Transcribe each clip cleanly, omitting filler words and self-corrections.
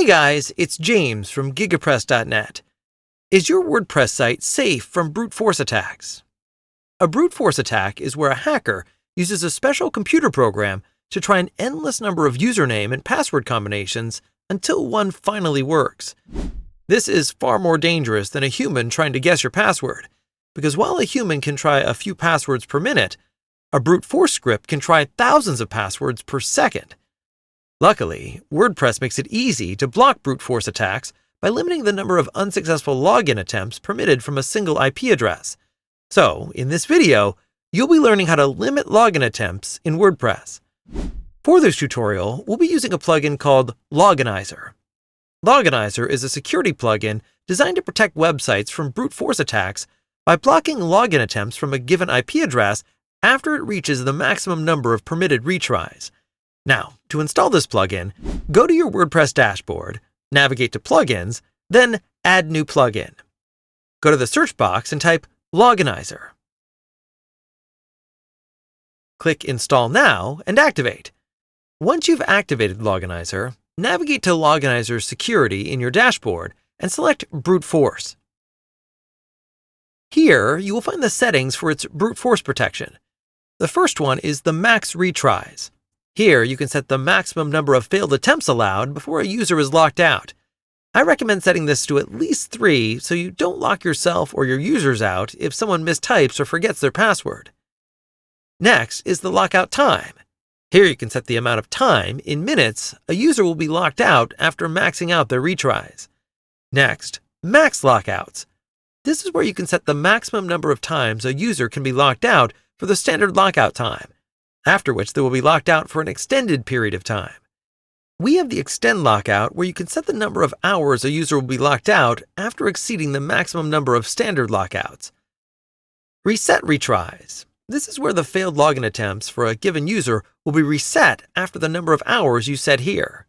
Hey guys, it's James from GigaPress.net. Is your WordPress site safe from brute force attacks? A brute force attack is where a hacker uses a special computer program to try an endless number of username and password combinations until one finally works. This is far more dangerous than a human trying to guess your password, because while a human can try a few passwords per minute, a brute force script can try thousands of passwords per second. Luckily, WordPress makes it easy to block brute force attacks by limiting the number of unsuccessful login attempts permitted from a single IP address. So, in this video, you'll be learning how to limit login attempts in WordPress. For this tutorial, we'll be using a plugin called Loginizer. Loginizer is a security plugin designed to protect websites from brute force attacks by blocking login attempts from a given IP address after it reaches the maximum number of permitted retries. Now, to install this plugin, go to your WordPress dashboard, navigate to Plugins, then Add New Plugin. Go to the search box and type Loginizer. Click Install Now and activate. Once you've activated Loginizer, navigate to Loginizer's Security in your dashboard and select Brute Force. Here, you will find the settings for its brute force protection. The first one is the max retries. Here, you can set the maximum number of failed attempts allowed before a user is locked out. I recommend setting this to at least 3 so you don't lock yourself or your users out if someone mistypes or forgets their password. Next is the lockout time. Here you can set the amount of time, in minutes, a user will be locked out after maxing out their retries. Next, max lockouts. This is where you can set the maximum number of times a user can be locked out for the standard lockout time, after which they will be locked out for an extended period of time. We have the extend lockout where you can set the number of hours a user will be locked out after exceeding the maximum number of standard lockouts. Reset retries. This is where the failed login attempts for a given user will be reset after the number of hours you set here.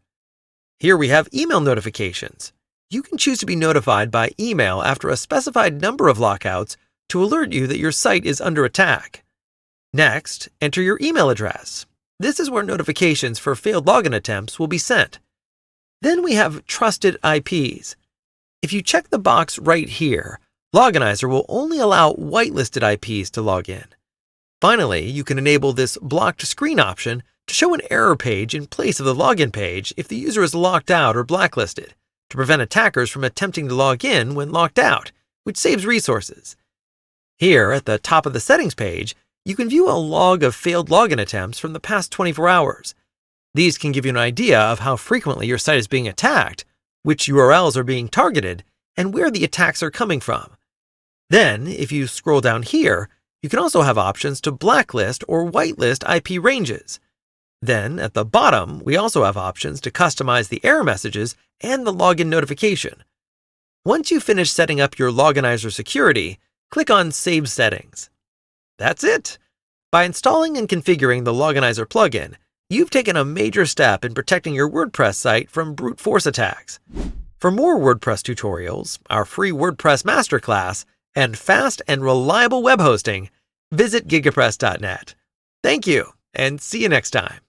Here we have email notifications. You can choose to be notified by email after a specified number of lockouts to alert you that your site is under attack. Next, enter your email address. This is where notifications for failed login attempts will be sent. Then we have trusted IPs. If you check the box right here, Loginizer will only allow whitelisted IPs to log in. Finally, you can enable this blocked screen option to show an error page in place of the login page if the user is locked out or blacklisted, to prevent attackers from attempting to log in when locked out, which saves resources. Here, at the top of the settings page, you can view a log of failed login attempts from the past 24 hours. These can give you an idea of how frequently your site is being attacked, which URLs are being targeted, and where the attacks are coming from. Then, if you scroll down here, you can also have options to blacklist or whitelist IP ranges. Then, at the bottom, we also have options to customize the error messages and the login notification. Once you finish setting up your Loginizer security, click on Save Settings. That's it! By installing and configuring the Loginizer plugin, you've taken a major step in protecting your WordPress site from brute force attacks. For more WordPress tutorials, our free WordPress masterclass, and fast and reliable web hosting, visit GigaPress.net. Thank you, and see you next time.